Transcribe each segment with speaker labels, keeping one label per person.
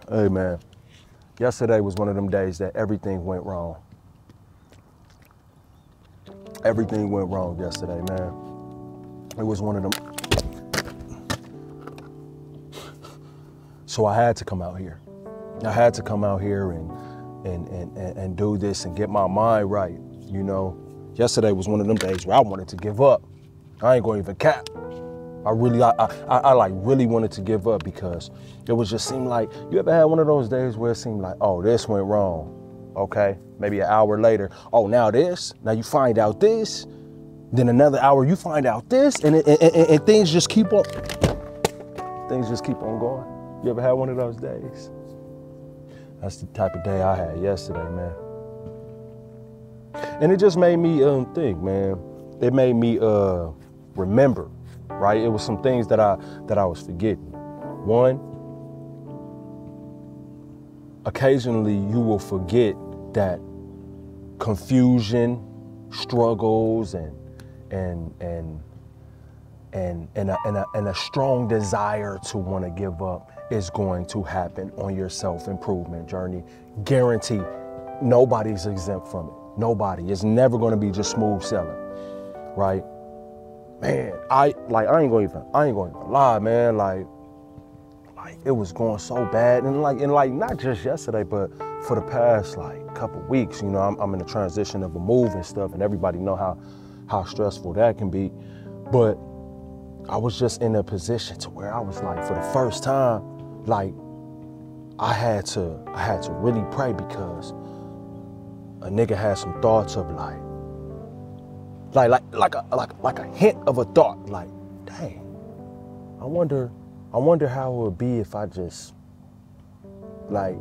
Speaker 1: Hey man, yesterday was one of them days that everything went wrong. Everything went wrong yesterday, man. It was one of them. So I had to come out here. I had to come out here and do this and get my mind right, you know. Yesterday was one of them days where I wanted to give up. I ain't gonna even cap. I like really wanted to give up because it was just seemed like, you ever had one of those days where it seemed like, oh, this went wrong. Okay, maybe an hour later, oh, now this, now you find out this, then another hour you find out this, and things just keep on going. You ever had one of those days? That's the type of day I had yesterday, man. And it just made me think, man. It made me remember, right? It was some things that I was forgetting. One, occasionally you will forget that confusion, struggles, and a strong desire to want to give up is going to happen on your self-improvement journey. Guarantee. Nobody's exempt from it. Nobody. It's never going to be just smooth sailing, right? Man, I ain't going to even lie, man. Like it was going so bad, and not just yesterday, but for the past couple weeks. You know, I'm in the transition of a move and stuff, and everybody know how stressful that can be. But I was just in a position to where I was like, for the first time, like I had to really pray, because a nigga had some thoughts of like a hint of a thought, like, dang, I wonder how it would be if I just, like,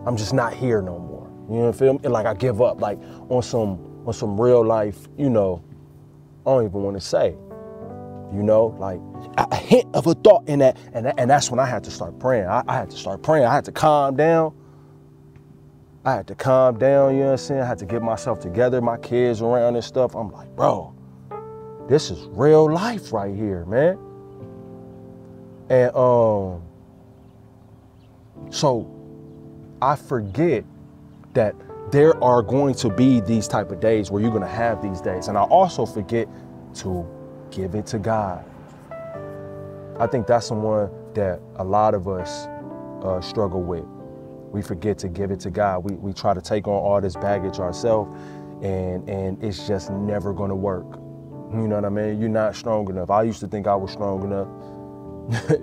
Speaker 1: I'm just not here no more. You know what I feel? And like I give up, like on some real life, you know, I don't even want to say, you know, like a hint of a thought in that, and that's when I had to start praying. I had to start praying. I had to calm down. You know what I'm saying? I had to get myself together, my kids around and stuff. I'm like, bro, this is real life right here, man. And so I forget that there are going to be these type of days where you're going to have these days. And I also forget to give it to God. I think that's the one that a lot of us struggle with. We forget to give it to God. We try to take on all this baggage ourselves, and it's just never gonna work. You know what I mean? You're not strong enough. I used to think I was strong enough,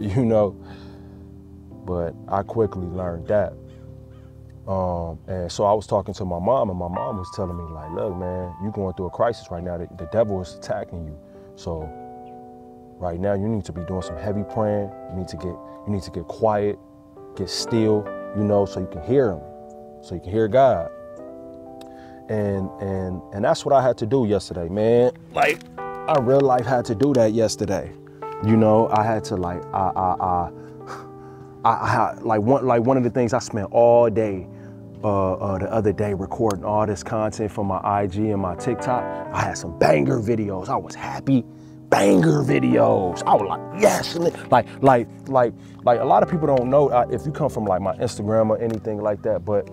Speaker 1: you know, but I quickly learned that. And so I was talking to my mom, and my mom was telling me, like, look, man, you're going through a crisis right now. The devil is attacking you. So right now you need to be doing some heavy praying. You need to get quiet, get still, you know, so you can hear him, so you can hear God. And that's what I had to do yesterday, man. Like, I real life had to do that yesterday. You know, I had to one of the things I spent all day the other day recording all this content for my IG and my TikTok. I had some banger videos. I was happy. Banger videos. I was like, yes. Like a lot of people don't know if you come from like my Instagram or anything like that. But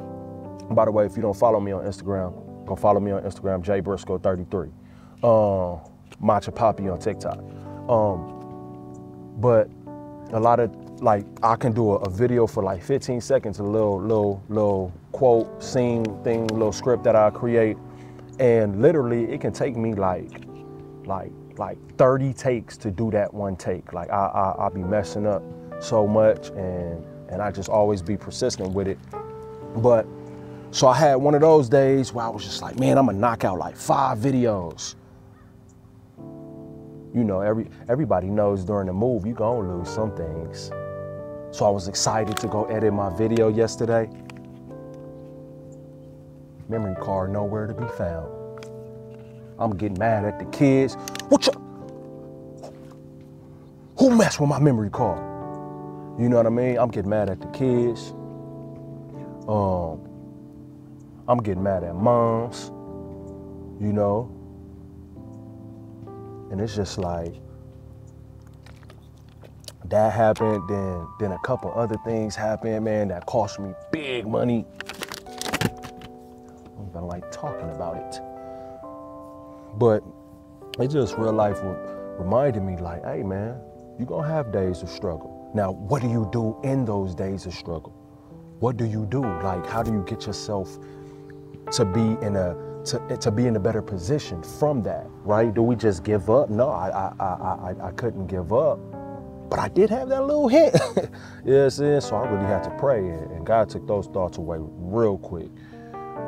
Speaker 1: by the way, if you don't follow me on Instagram, go follow me on Instagram, jbrisco33. Matcha Poppy on TikTok. But a lot of, like, I can do a video for like 15 seconds, a little quote, scene thing, little script that I create. And literally it can take me like 30 takes to do that one take. Like I'll be messing up so much, and I just always be persistent with it. But so I had one of those days where I was just like, man, I'm gonna knock out like 5 videos. You know, everybody knows during the move, you gonna lose some things. So I was excited to go edit my video yesterday. Memory card nowhere to be found. I'm getting mad at the kids. Who messed with my memory card? You know what I mean? I'm getting mad at the kids. I'm getting mad at moms, you know? And it's just like, that happened. Then a couple other things happened, man, that cost me big money. I don't even like talking about it. But it just real life reminded me like, hey man, you're gonna have days of struggle. Now, what do you do in those days of struggle? What do you do? Like, how do you get yourself to be in a better position from that, right? Do we just give up? No, I couldn't give up, but I did have that little hint. You know what I'm saying? So I really had to pray, and God took those thoughts away real quick.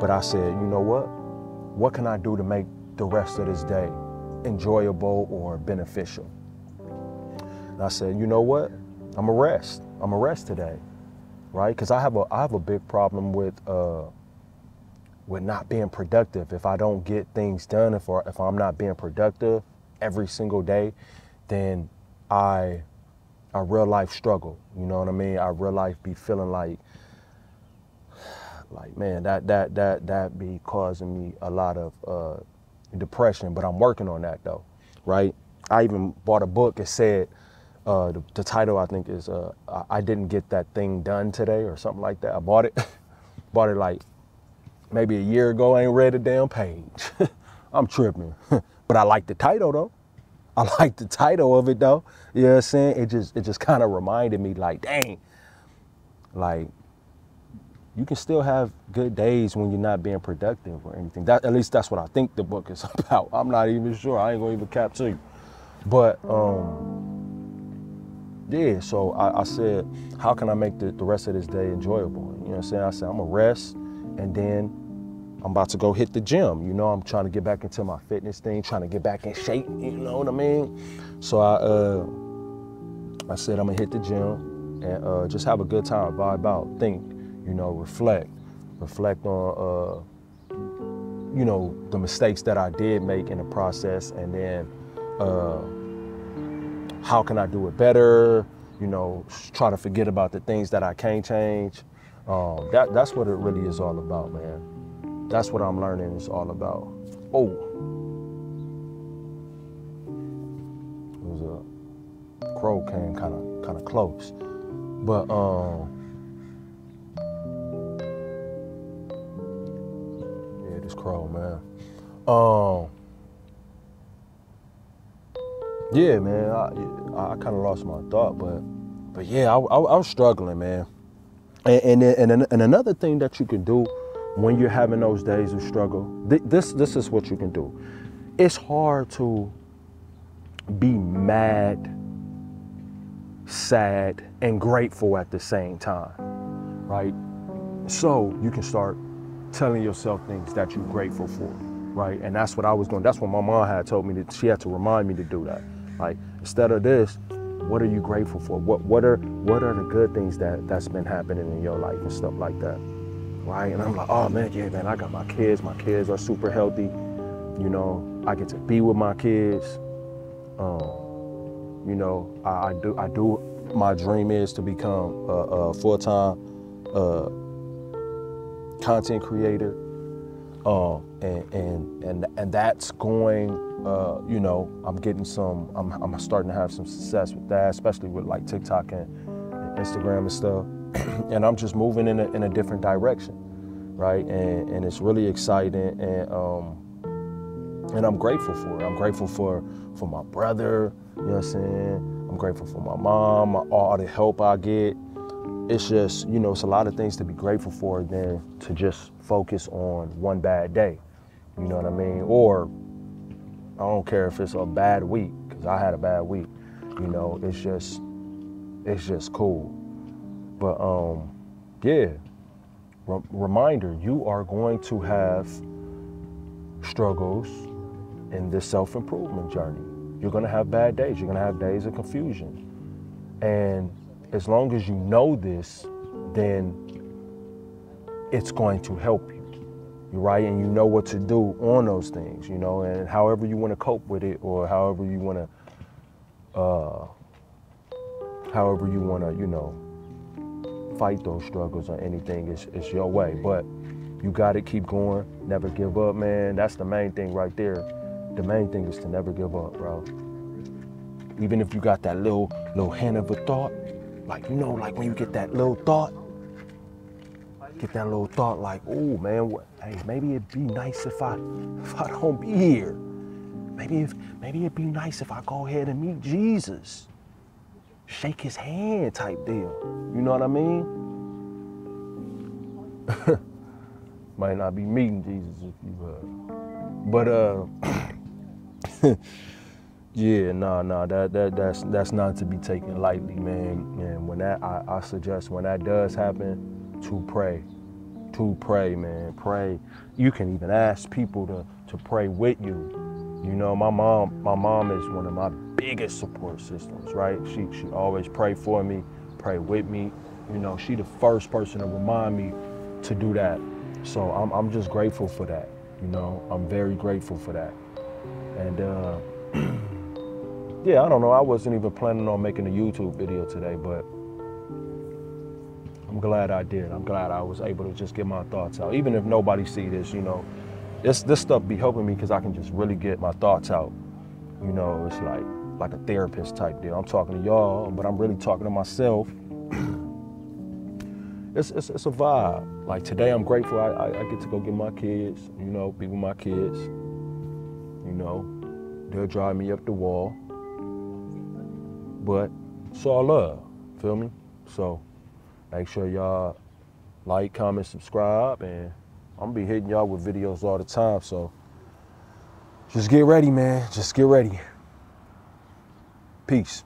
Speaker 1: But I said, you know what? What can I do to make the rest of this day enjoyable or beneficial? And I said, you know what? I'm gonna rest. I'm gonna rest today, right? Because I have a big problem with not being productive. If I don't get things done, if I'm not being productive every single day, then I real life struggle. You know what I mean? I real life be feeling like man, that be causing me a lot of depression. But I'm working on that though, right? I even bought a book. It said the title I think is I didn't get that thing done today or something like that. I bought it like maybe a year ago. I ain't read a damn page. I'm tripping. But I like the title though. I like the title of it though. You know what I'm saying? It just kind of reminded me like, dang, like you can still have good days when you're not being productive or anything. At least that's what I think the book is about. I'm not even sure. I ain't gonna even cap to you. But yeah, so I said, how can I make the rest of this day enjoyable? You know what I'm saying? I said, I'm gonna rest, and then I'm about to go hit the gym. You know, I'm trying to get back into my fitness thing, trying to get back in shape, you know what I mean? So I said, I'm gonna hit the gym and just have a good time, vibe out, think, you know, reflect on, you know, the mistakes that I did make in the process, and then how can I do it better? You know, try to forget about the things that I can't change. That's what it really is all about, man. That's what I'm learning it's all about. Oh, it was a crow came kind of close, but yeah, this crow, man. Yeah, man, I kind of lost my thought, but yeah, I was struggling, man. And another thing that you can do when you're having those days of struggle, this is what you can do. It's hard to be mad, sad, and grateful at the same time, right? So you can start telling yourself things that you're grateful for, right? And that's what I was doing. That's what my mom had told me that she had to remind me to do that. Like, instead of this, what are you grateful for? What are the good things that's been happening in your life and stuff like that, right? And I'm like, oh man, yeah, man, I got my kids. My kids are super healthy. You know, I get to be with my kids. You know, I do. My dream is to become a full-time content creator. And that's going, you know, I'm starting to have some success with that, especially with like TikTok and Instagram and stuff. And I'm just moving in a different direction, right? And it's really exciting, and I'm grateful for it. I'm grateful for my brother, you know what I'm saying? I'm grateful for my mom, all the help I get. It's just, you know, it's a lot of things to be grateful for than to just focus on one bad day. You know what I mean? Or I don't care if it's a bad week, because I had a bad week. You know, it's just cool. But yeah, reminder, you are going to have struggles in this self-improvement journey. You're gonna have bad days. You're gonna have days of confusion. And as long as you know this, then it's going to help you, right? And you know what to do on those things, you know, and however you want to cope with it, or however you want to, you know, fight those struggles or anything, it's your way. But you got to keep going, never give up, man. That's the main thing right there. The main thing is to never give up, bro. Even if you got that little hint of a thought, like, you know, like when you get that little thought, like, oh man, hey, maybe it'd be nice if I don't be here. Maybe it'd be nice if I go ahead and meet Jesus. Shake his hand type deal. You know what I mean? Might not be meeting Jesus if you but yeah, that's not to be taken lightly, man. And when that, I suggest when that does happen, to pray, man. Pray. You can even ask people to pray with you. You know, my mom is one of my biggest support systems, right? She always pray for me, pray with me. You know, she the first person to remind me to do that. So I'm just grateful for that. You know, I'm very grateful for that. And yeah, I don't know. I wasn't even planning on making a YouTube video today, but I'm glad I did. I'm glad I was able to just get my thoughts out. Even if nobody see this, you know, this stuff be helping me because I can just really get my thoughts out. You know, it's like a therapist type deal. I'm talking to y'all, but I'm really talking to myself. It's a vibe. Like today, I'm grateful I get to go get my kids, you know, be with my kids. You know, they'll drive me up the wall. But it's all love, feel me? So make sure y'all like, comment, subscribe, and I'm gonna be hitting y'all with videos all the time. So just get ready, man. Just get ready. Peace.